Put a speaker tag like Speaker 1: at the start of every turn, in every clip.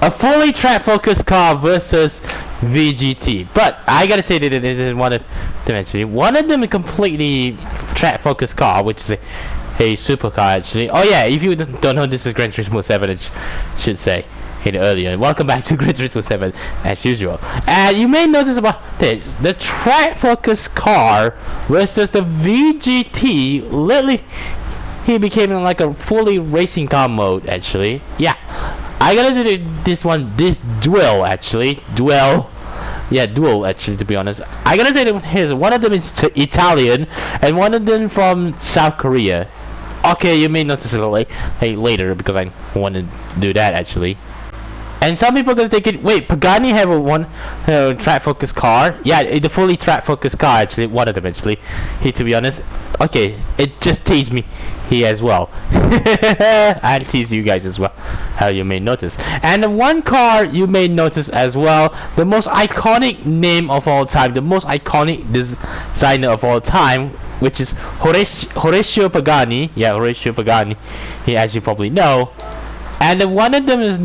Speaker 1: a fully track focused car versus VGT. But I gotta say that it isn't one of them actually. One of them is completely track focused car, which is a supercar actually. Oh yeah, if you don't know, this is Gran Turismo 7, it should say it earlier. Welcome back to Gran Turismo 7 as usual. And you may notice about this, the track focused car versus the VGT. Literally, he became like a fully racing car mode actually. Yeah, I gotta do this duel actually. Duel actually, to be honest. I gotta say that here's one of them is Italian and one of them from South Korea. Okay, you may notice it later because I want to do that actually. And some people are gonna think it. Wait, Pagani have a one track focused car? Yeah, the fully track focused car actually. One of them actually. Here, to be honest. Okay, it just teased me here as well. I tease you guys as well, how you may notice. And the one car you may notice as well, the most iconic name of all time, the most iconic designer of all time, which is Horacio Pagani. Yeah, Horacio Pagani. He, as you probably know. And one of them is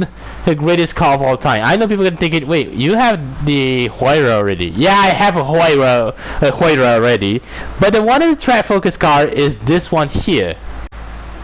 Speaker 1: the greatest car of all time. I know people are thinking, wait, you have the Huayra already. Yeah, I have a Huayra already. But the one of the track focused car is this one here.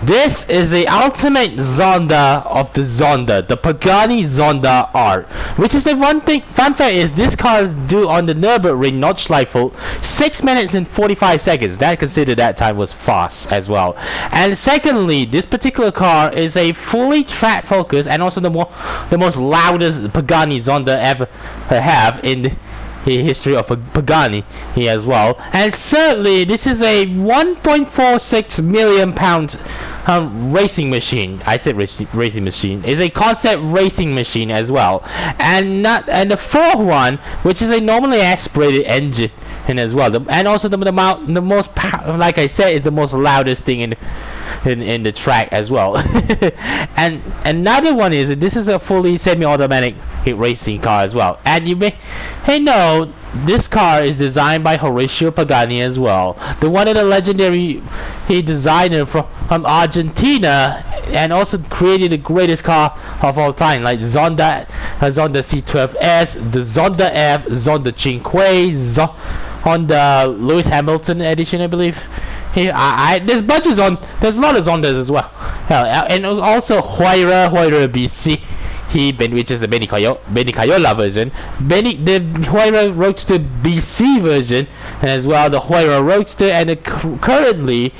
Speaker 1: This is the ultimate Zonda of the Zonda, the Pagani Zonda R, which is the fun fact is this car is due on the Nürburgring Nordschleife 6 minutes and 45 seconds. That considered that time was fast as well. And secondly, this particular car is a fully track focused and also the most loudest Pagani Zonda ever have in the history of Pagani here as well. And certainly this is a 1.46 million pound racing machine. I said racing machine. Is a concept racing machine as well. And the fourth one, which is a normally aspirated engine as well. And also the most like I said, is the most loudest thing in the track as well. And another one is this is a fully semi-automatic racing car as well. And you may know this car is designed by Horacio Pagani as well, the one of the legendary designer from Argentina, and also created the greatest car of all time, like Zonda C12S, the Zonda F, Zonda Cinque, Honda Lewis Hamilton edition, I believe. There's bunches there's a lot of Zondas as well. And also Huayra BC, which is the Benny Cayola version, the Huayra Roadster BC version as well, the Huayra Roadster, and currently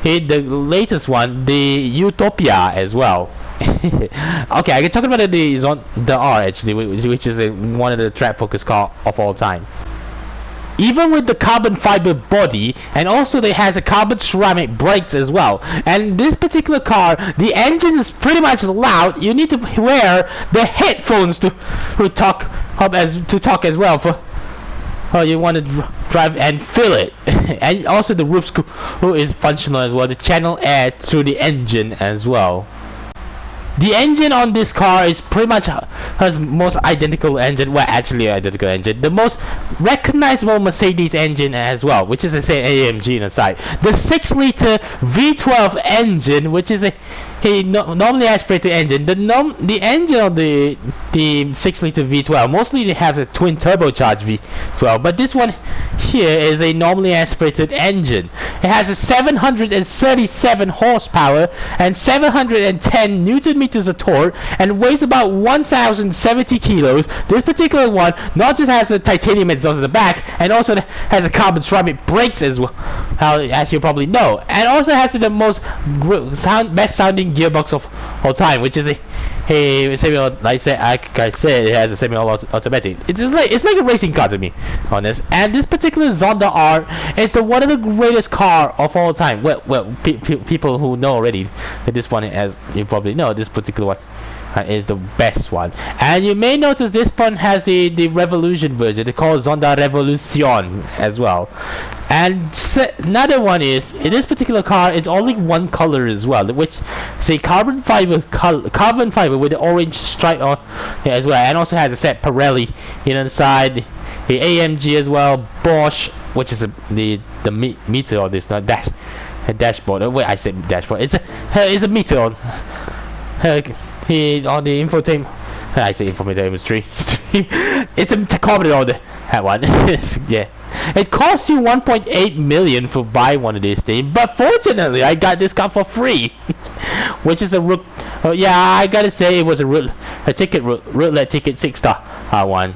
Speaker 1: the latest one, the Utopia as well. Okay, I can talk about the R actually, which is one of the track focused car of all time. Even with the carbon fiber body, and also it has a carbon ceramic brakes as well. And this particular car, the engine is pretty much loud. You need to wear the headphones to talk as well for you want to drive and feel it. And also the roof scoop is functional as well. The channel air through the engine as well. The engine on this car is pretty much has most identical engine, well actually identical engine, the most recognizable Mercedes engine as well, which is the same AMG on the side. The 6-liter V12 engine, which is a normally aspirated engine. The engine of the 6-liter V12, mostly they have a twin turbocharged V12, but this one here is a normally aspirated engine. It has a 737 horsepower and 710 Newton meters of torque and weighs about 1,070 kilos. This particular one not just has a titanium exhaust in the back, and also has a carbon ceramic brakes as well, as you probably know, and also has the most best sounding gearbox of all time, which is a like I said, it has a semi-automatic. It's like a racing car to me, honest. And this particular Zonda R is one of the greatest car of all time. Well, people who know already that this one, as you probably know, this particular one is the best one. And you may notice this one has the Revolution version. They call it Zonda Revolution as well. And another one is, in this particular car, it's only one color as well, which is a carbon fiber with the orange stripe on as well, and also has a set Pirelli inside, the AMG as well, Bosch, which is the meter on this, not dashboard. Wait, I said dashboard. It's a meter on the infotainment I say information industry. It's a tachometer on that one. Yeah. It costs you 1.8 million for buying one of these things, but fortunately I got this car for free. Which is a yeah, I gotta say it was a ticket roulette ticket 6-star one.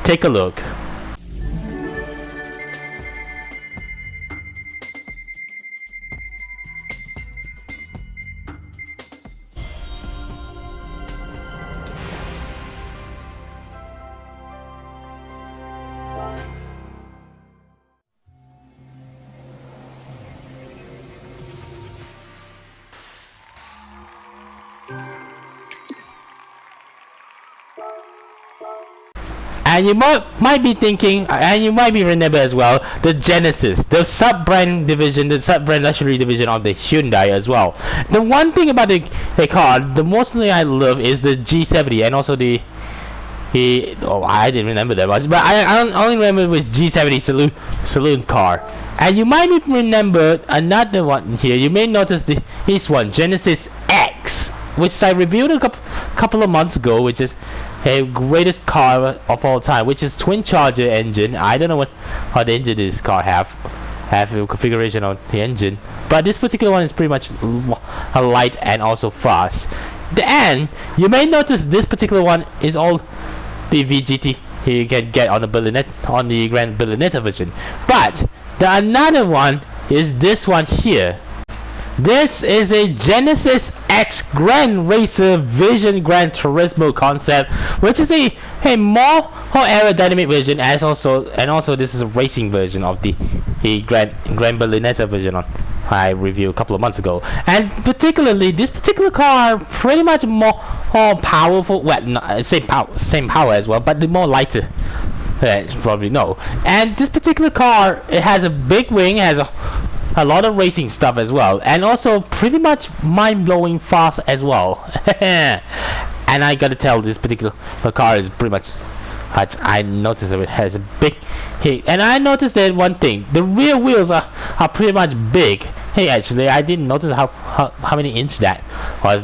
Speaker 1: Take a look. And you might be thinking, and you might be remember as well, the Genesis, the sub-brand division, the sub-brand luxury division of the Hyundai as well. The one thing about the car, the mostly I love is the G70 and also the oh, I didn't remember that much, but I only remember with G70 saloon car. And you might remember another one here. You may notice this one, Genesis X, which I reviewed a couple of months ago, which is a greatest car of all time, which is twin charger engine. I don't know how the engine this car have a configuration on the engine, but this particular one is pretty much light and also fast. And you may notice this particular one is all the VGT you can get on the Berlinetta, on the Grand Berlinetta version. But the another one is this one here. This is a Genesis X Grand Racer Vision Gran Turismo concept, which is a more aerodynamic version, and also this is a racing version of the Grand Berlinetta version I reviewed a couple of months ago. And particularly this particular car pretty much more powerful. Well, not, same power as well, but the more lighter. You probably know. And this particular car, it has a big wing, has a lot of racing stuff as well, and also pretty much mind-blowing fast as well. And I gotta tell, this particular car is pretty much, I noticed that it has a big hit. And I noticed that one thing, the rear wheels are pretty much big. Hey, actually I didn't notice how many inch that was.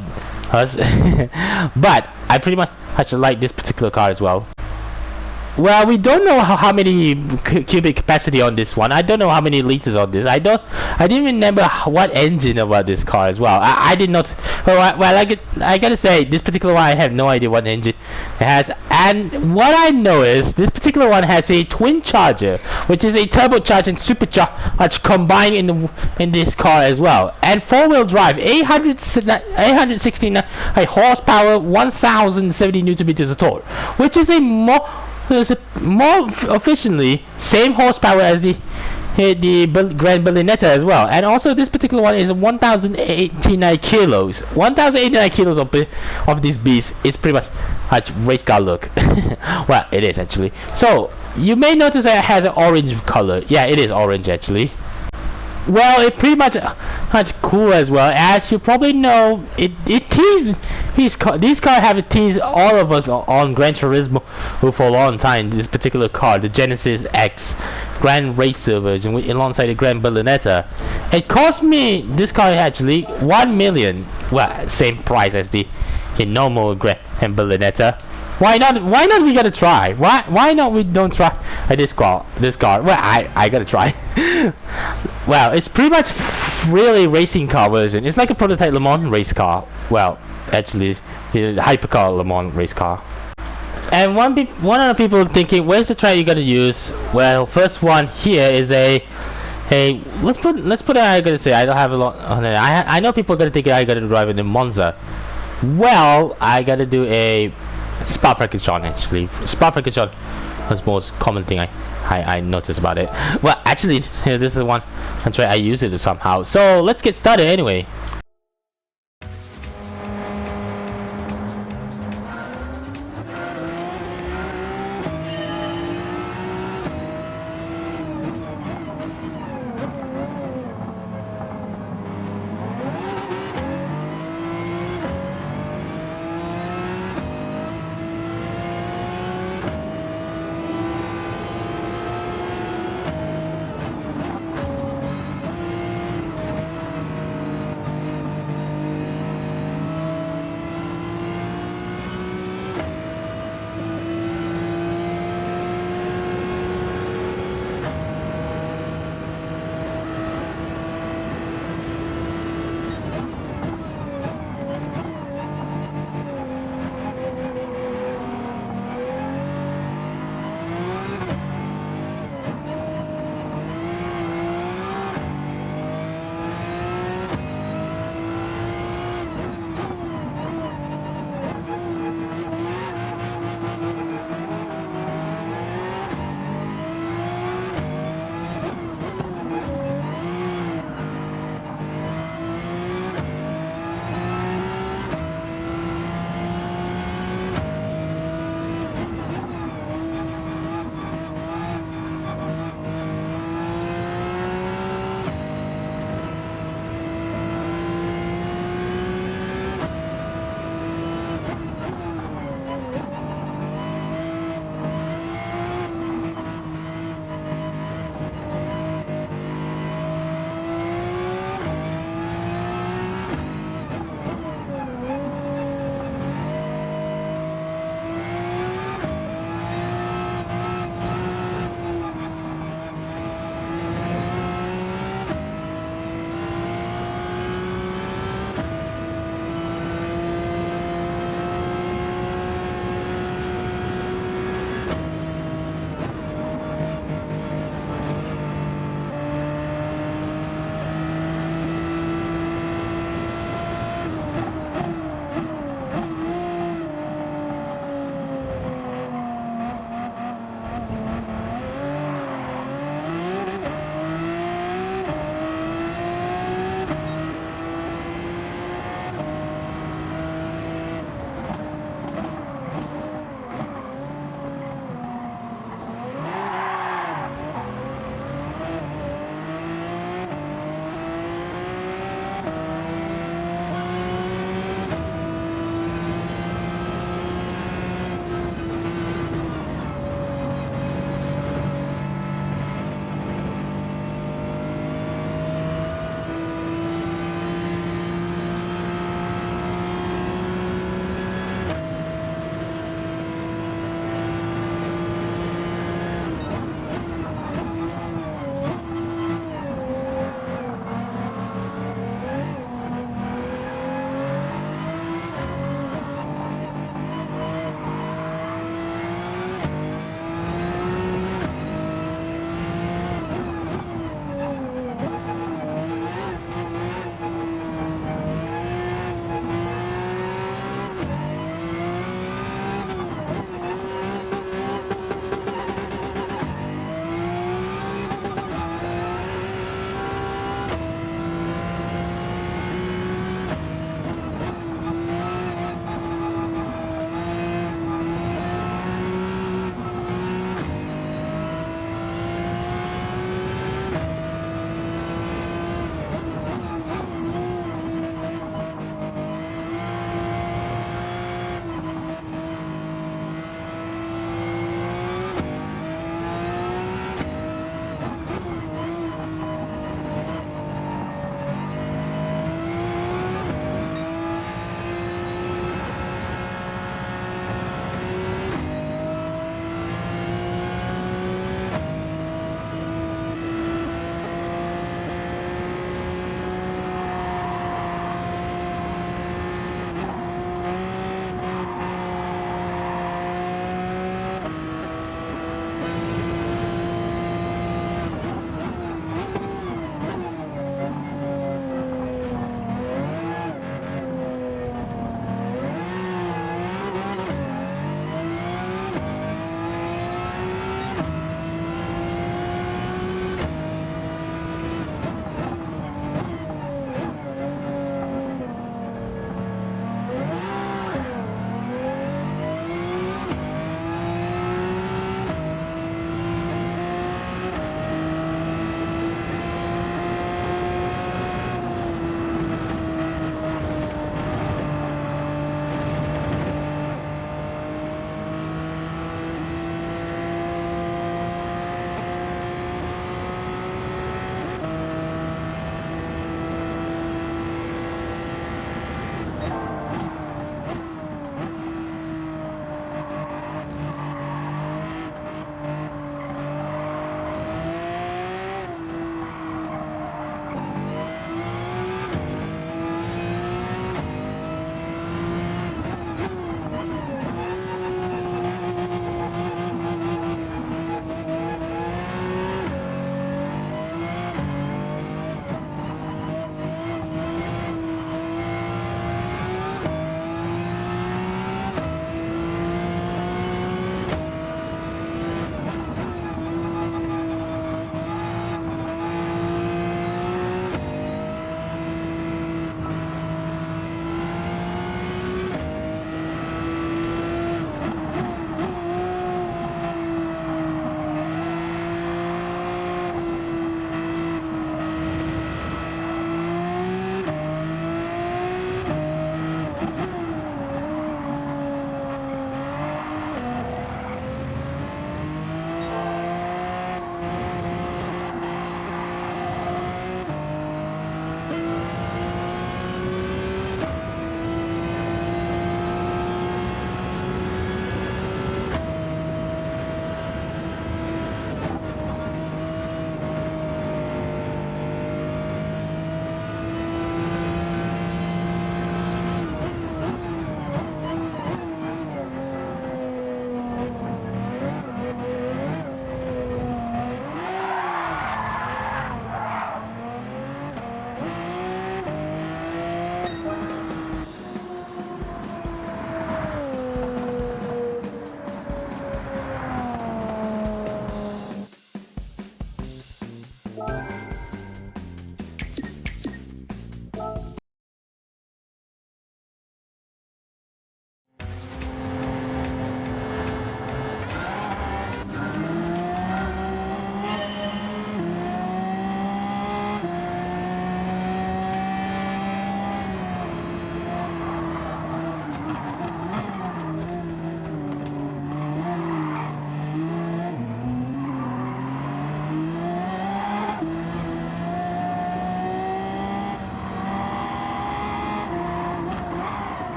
Speaker 1: But I pretty much actually like this particular car as well. Well, we don't know how many cubic capacity on this one. I don't know how many liters on this. I didn't remember what engine about this car as well. I did not. Well, I gotta say, this particular one I have no idea what engine it has. And what I know is this particular one has a twin charger, which is a turbocharged and supercharged combined in this car as well. And four-wheel drive, 869 horsepower, 1,070 newton meters of torque, which is a more efficiently same horsepower as the Grand Berlinetta as well. And also this particular one is 1,089 kilos. 1,089 kilos of this beast is pretty much race car look. Well, it is actually. So you may notice that it has an orange color. Yeah, it is orange actually. Well, it pretty much cool as well. As you probably know, it teased these cars have teased all of us on Gran Turismo for a long time. This particular car, the Genesis X Grand Racer version, alongside the Grand Berlinetta, it cost me, this car actually 1 million. Well, same price as the normal Grand Berlinetta. Why not? Why not? We gotta try. Why not? We don't try this car. Well, I gotta try. Well, it's pretty much really racing car version. It's like a prototype Le Mans race car. Well, actually, the hypercar Le Mans race car. And one of the people thinking, where's the track you're gonna use? Well, first one here is a let's put I gotta say, I don't have a lot on it. I know people are gonna think I gotta drive it in Monza. Well, I gotta do a Spa-Francorchamps actually. Spa-Francorchamps was the most common thing I noticed about it. Well, actually, this is one track I use it somehow. So let's get started anyway.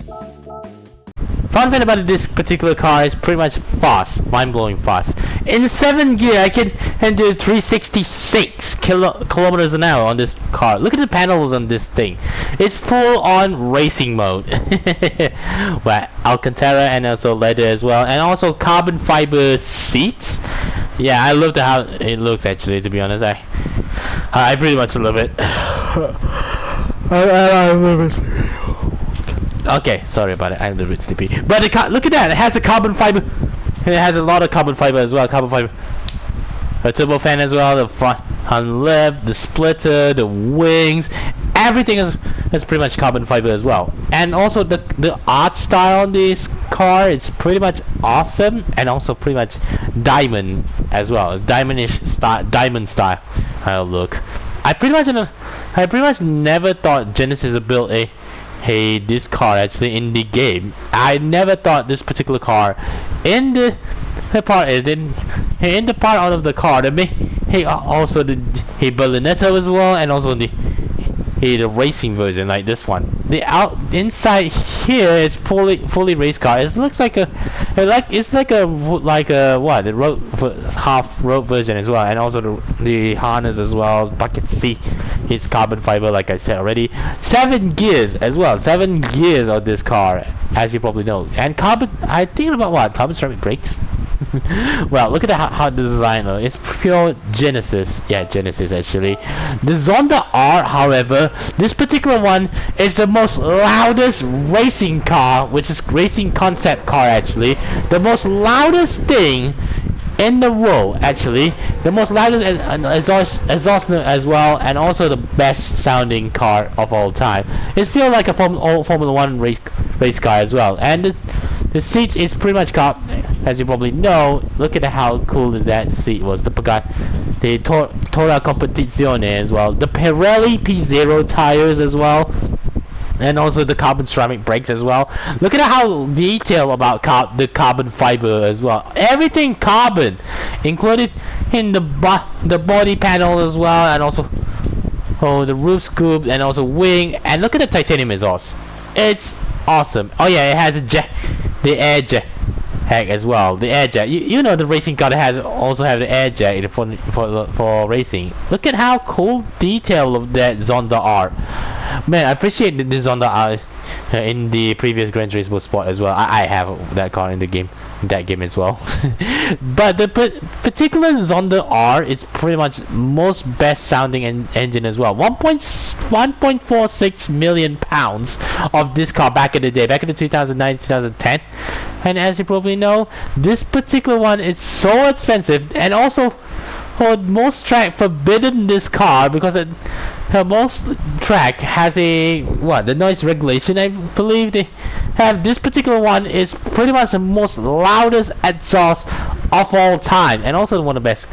Speaker 1: Fun thing about this particular car is pretty much fast, mind-blowing fast. In 7th gear, I can do 366 kilometers an hour on this car. Look at the panels on this thing. It's full-on racing mode. Well, Alcantara and also leather as well, and also carbon fiber seats. Yeah, I love how it looks actually. To be honest, I pretty much love it. I love it. Okay, sorry about it. I'm a little bit sleepy. But look at that. It has a carbon fiber. It has a lot of carbon fiber as well. Carbon fiber. A turbo fan as well. The front lip, the splitter, the wings. Everything is pretty much carbon fiber as well. And also the art style on this car is pretty much awesome. And also pretty much diamond as well. Diamond style look. I pretty much never thought Genesis would build this car actually in the game. I never thought this particular car in the part out of the car also the Berlinetta as well, and also the racing version like this one. The inside here is fully race car. It looks like the half road version as well, and also the harness as well. Bucket seat is carbon fiber like I said already. 7 gears as well. 7 gears of this car, as you probably know. And I think about what? Carbon ceramic brakes. Well, look at how the design is. It's pure Genesis. Yeah, Genesis actually. The Zonda R, however, this particular one is the most loudest racing car, which is racing concept car actually. The most loudest thing in the world actually. The most loudest exhaust as well, and also the best sounding car of all time. It feels like a Formula 1 race car as well. And the seat is pretty much got, as you probably know. Look at how cool that seat was. The Pagani, the Tora Competizione as well. The Pirelli P0 tires as well. And also the carbon ceramic brakes as well. Look at how detailed about the carbon fiber as well. Everything carbon, included in the body panel as well, and also the roof scoop, and also wing. And look at the titanium exhaust. It's awesome. Oh yeah, it has the air jack as well. The air jack. You know the racing car also have the air jack for racing. Look at how cool detail of that Zonda R. Man, I appreciate the Zonda R in the previous Gran Turismo Sport as well. I have that car in that game as well. But the particular Zonda R is pretty much most best sounding engine as well. 1.46 million pounds of this car back in the day, back in the 2009 2010. And as you probably know, this particular one is so expensive, and also for most track forbidden this car because most track has the noise regulation. I believe they have this particular one is pretty much the most loudest exhaust of all time, and also one of the best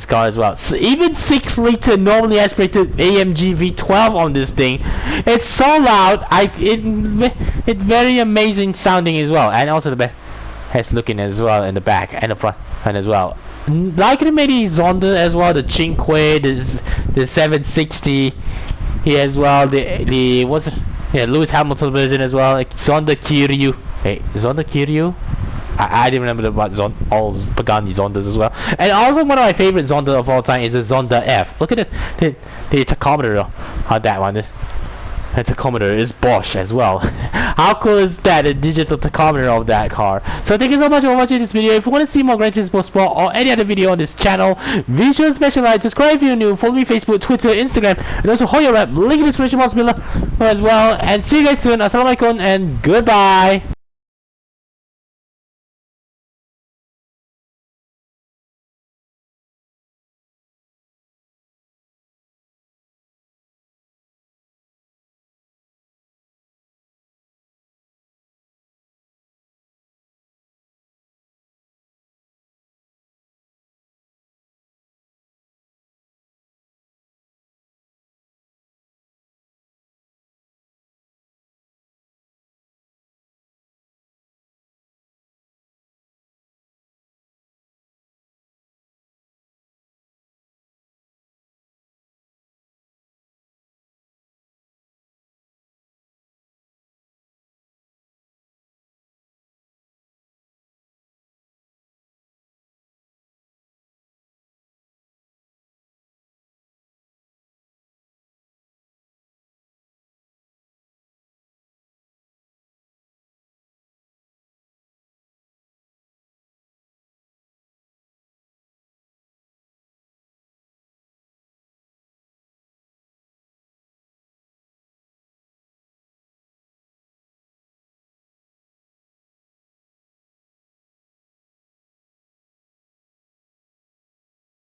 Speaker 1: car as well. So even 6-liter normally aspirated AMG V12 on this thing, it's so loud. It's very amazing sounding as well, and also the best has looking as well in the back and the front as well. Like the maybe Zonda as well, the Cinque, the 760 here as well, the Lewis Hamilton version as well, like Zonda Kiryu. Hey, Zonda Kiryu? I didn't remember about all Pagani Zondas as well. And also one of my favorite Zonda of all time is the Zonda F. Look at the tachometer on that one. The tachometer is Bosch as well. How cool is that? The digital tachometer of that car. So thank you so much for watching this video. If you want to see more Gran Turismo Sport or any other video on this channel, visual specialized, subscribe if you're new, follow me Facebook, Twitter, Instagram, and also Hoya Rap, link in the description box below as well. And see you guys soon. Assalamualaikum and goodbye.